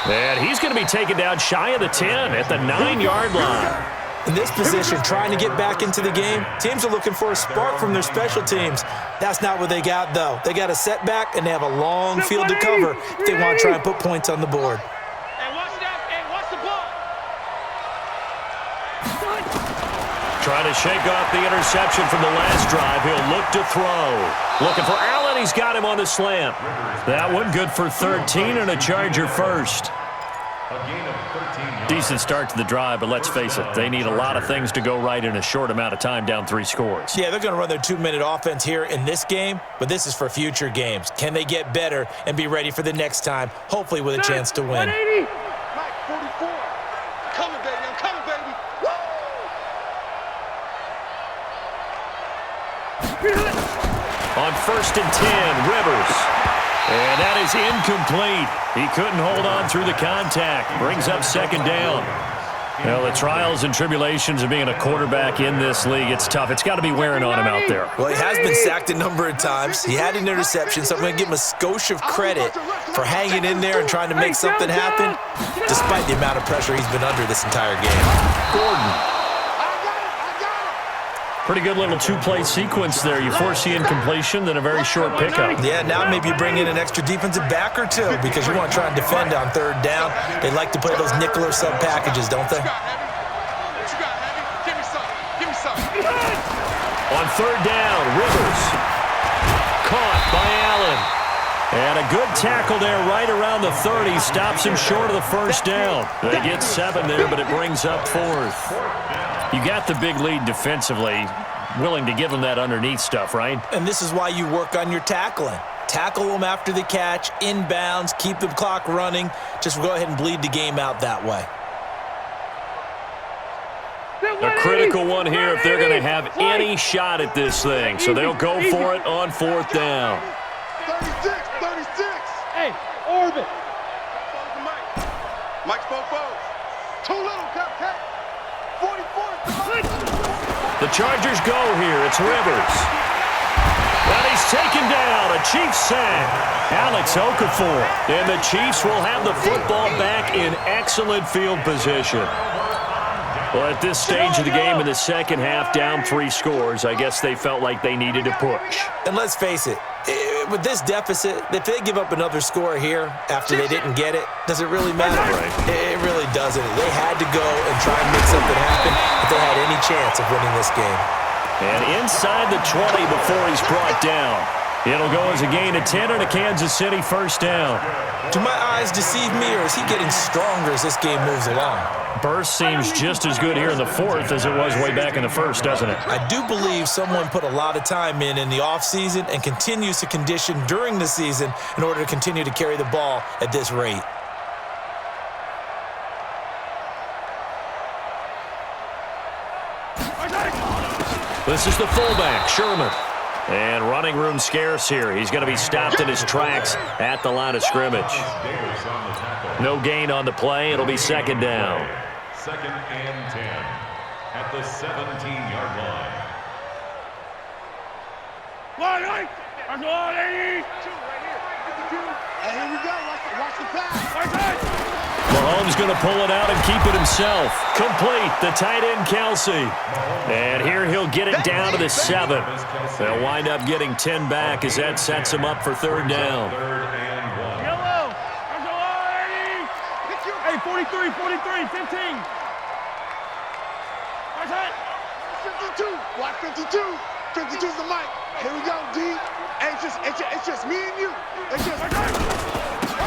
And he's going to be taken down shy of the 10 at the 9-yard line. In this position, trying to get back into the game, teams are looking for a spark from their special teams. That's not what they got, though. They got a setback, and they have a long field to cover if they want to try and put points on the board. Hey, watch that. Hey, watch the ball. Trying to shake off the interception from the last drive. He'll look to throw. Looking for Allen. He's got him on the slant. That one good for 13 and a Charger first. Decent start to the drive, but let's face it, they need a lot of things to go right in a short amount of time, down 3 scores. Yeah, they're going to run their 2-minute offense here in this game, but this is for future games. Can they get better and be ready for the next time, hopefully with a chance to win? 180. Mike, 44. Coming, baby. I'm coming, baby. On 1st and 10, Rivers. And that is incomplete. He couldn't hold on through the contact. Brings up 2nd down. Well, the trials and tribulations of being a quarterback in this league, it's tough. It's got to be wearing on him out there. Well, he has been sacked a number of times. He had an interception, so I'm going to give him a skosh of credit for hanging in there and trying to make something happen, despite the amount of pressure he's been under this entire game. Gordon. Pretty good little 2-play sequence there. You force the incompletion, then a very short pickup. Yeah, now maybe you bring in an extra defensive back or two because you want to try and defend on 3rd down. They like to play those nickel or sub packages, don't they? Give me some. On 3rd down, Rivers. Caught by Allen. And a good tackle there right around the 30. Stops him short of the 1st down. They get 7 there, but it brings up 4th. You got the big lead defensively, willing to give them that underneath stuff, right? And this is why you work on your tackling. Tackle them after the catch, inbounds, keep the clock running. Just go ahead and bleed the game out that way. A critical one here if they're going to have any shot at this thing. So they'll go for it on 4th down. 36. Hey, Orbit. Mike's 4-4. Too little, Cupcake. 44. The Chargers go here. It's Rivers. But he's taken down. A Chiefs sack. Alex Okafor. And the Chiefs will have the football back in excellent field position. Well, at this stage of the game in the second half, down 3 scores, I guess they felt like they needed to push. And let's face it, with this deficit, if they give up another score here after they didn't get it, does it really matter? Right. It really doesn't. They had to go and try and make something happen if they had any chance of winning this game. And inside the 20 before he's brought down. It'll go as a gain of 10 and a Kansas City 1st down. Do my eyes deceive me, or is he getting stronger as this game moves along? Burst seems just as good here in the 4th as it was way back in the 1st, doesn't it? I do believe someone put a lot of time in the offseason and continues to condition during the season in order to continue to carry the ball at this rate. This is the fullback, Sherman. And running room scarce here. He's going to be stopped in his tracks at the line of scrimmage. No gain on the play. It'll be 2nd down. 2nd and 10 at the 17-yard line. I'm going 80. And here we go. Watch the pass. Mahomes going to pull it out and keep it himself. Complete, the tight end, Kelsey. And here he'll get it down to the 7. They'll wind up getting 10 back as that sets him up for 3rd down. Yellow. I'm going 80. Hey, 43, 15. Watch that. 52. Watch 52. 52's the mic. Here we go, D. It's just me and you. It's just...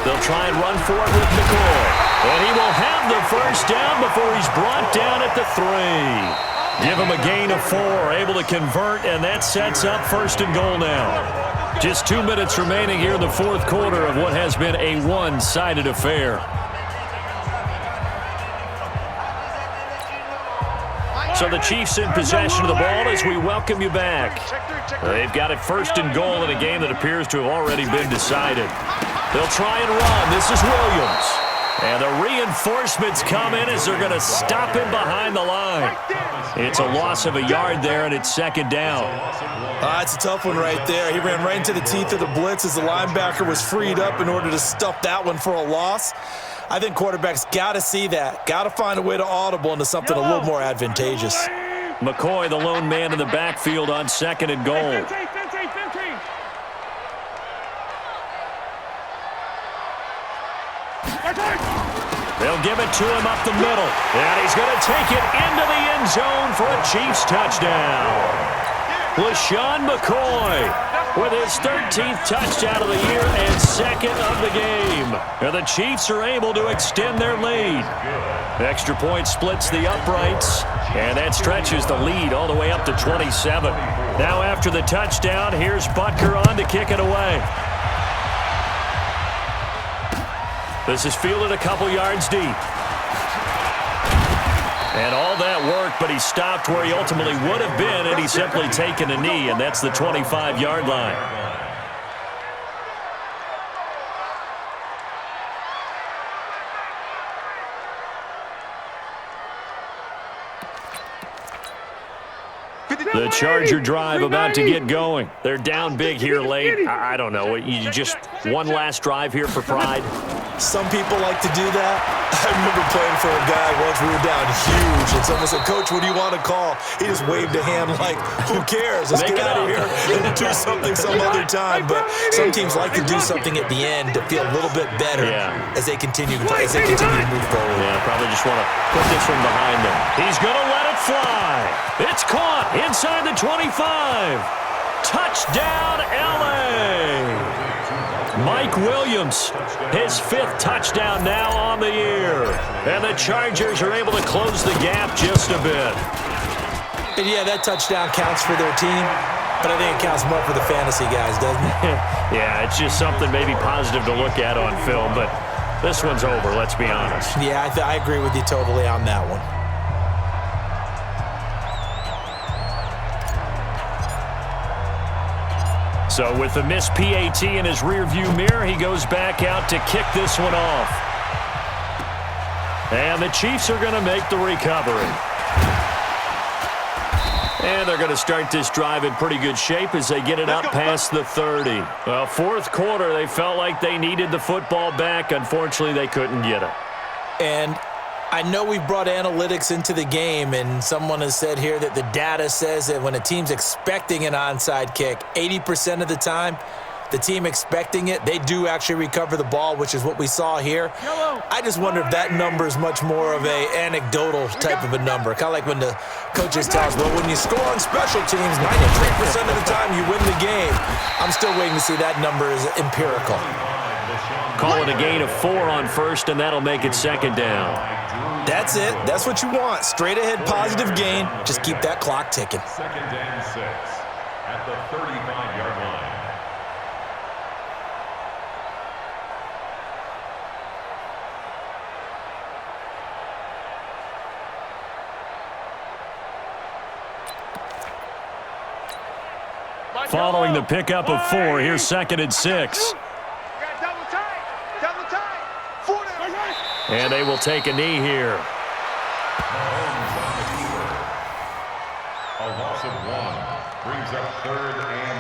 They'll try and run for it with McCoy. And he will have the 1st down before he's brought down at the 3. Give him a gain of 4, able to convert, and that sets up 1st and goal now. Just 2 minutes remaining here in the 4th quarter of what has been a one-sided affair. So the Chiefs in possession of the ball as we welcome you back. They've got it 1st and goal in a game that appears to have already been decided. They'll try and run. This is Williams. And the reinforcements come in as they're going to stop him behind the line. It's a loss of a yard there, and it's 2nd down. It's a tough one right there. He ran right into the teeth of the blitz as the linebacker was freed up in order to stuff that one for a loss. I think quarterbacks got to see that. Got to find a way to audible into something a little more advantageous. McCoy, the lone man in the backfield on 2nd and goal. 15. They'll give it to him up the middle. And he's going to take it into the end zone for a Chiefs touchdown. LaShawn McCoy with his 13th touchdown of the year and 2nd of the game. And the Chiefs are able to extend their lead. Extra point splits the uprights, and that stretches the lead all the way up to 27. Now after the touchdown, here's Butker on to kick it away. This is fielded a couple yards deep. And all that work, but he stopped where he ultimately would have been, and he's simply taken a knee, and that's the 25-yard line. The Charger drive about to get going. They're down big here late. I don't know. You just one last drive here for pride. Some people like to do that. I remember playing for a guy once. We were down huge, and someone said, "Coach, what do you want to call?" He just waved a hand like, "Who cares? Let's get out of here and do something some other time." But some teams like to do something at the end to feel a little bit better as they continue to move forward. Yeah, probably just want to put this one behind them. He's going to let it fly. It's caught inside the 25. Touchdown, LA. Mike Williams, his 5th touchdown now on the year. And the Chargers are able to close the gap just a bit. And yeah, that touchdown counts for their team, but I think it counts more for the fantasy guys, doesn't it? Yeah, it's just something maybe positive to look at on film, but this one's over, let's be honest. Yeah, I agree with you totally on that one. So with the missed PAT in his rearview mirror, he goes back out to kick this one off. And the Chiefs are going to make the recovery. And they're going to start this drive in pretty good shape as they get it up past the 30. Well, 4th quarter, they felt like they needed the football back. Unfortunately, they couldn't get it. And I know we've brought analytics into the game, and someone has said here that the data says that when a team's expecting an onside kick, 80% of the time, the team expecting it, they do actually recover the ball, which is what we saw here. I just wonder if that number is much more of a anecdotal type of a number. Kind of like when the coaches tell us, well, when you score on special teams, 93% of the time you win the game. I'm still waiting to see that number is empirical. Call it a gain of 4 on 1st, and that'll make it 2nd down. That's it. That's what you want. Straight ahead positive gain. Just keep that clock ticking. 2nd and 6 at the 35-yard line. Following the pickup of 4, here's 2nd and 6. And they will take a knee here. A loss of 1 brings up 3rd and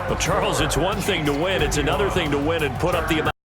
8. Well, Charles, it's one thing to win. It's another thing to win and put up the amount.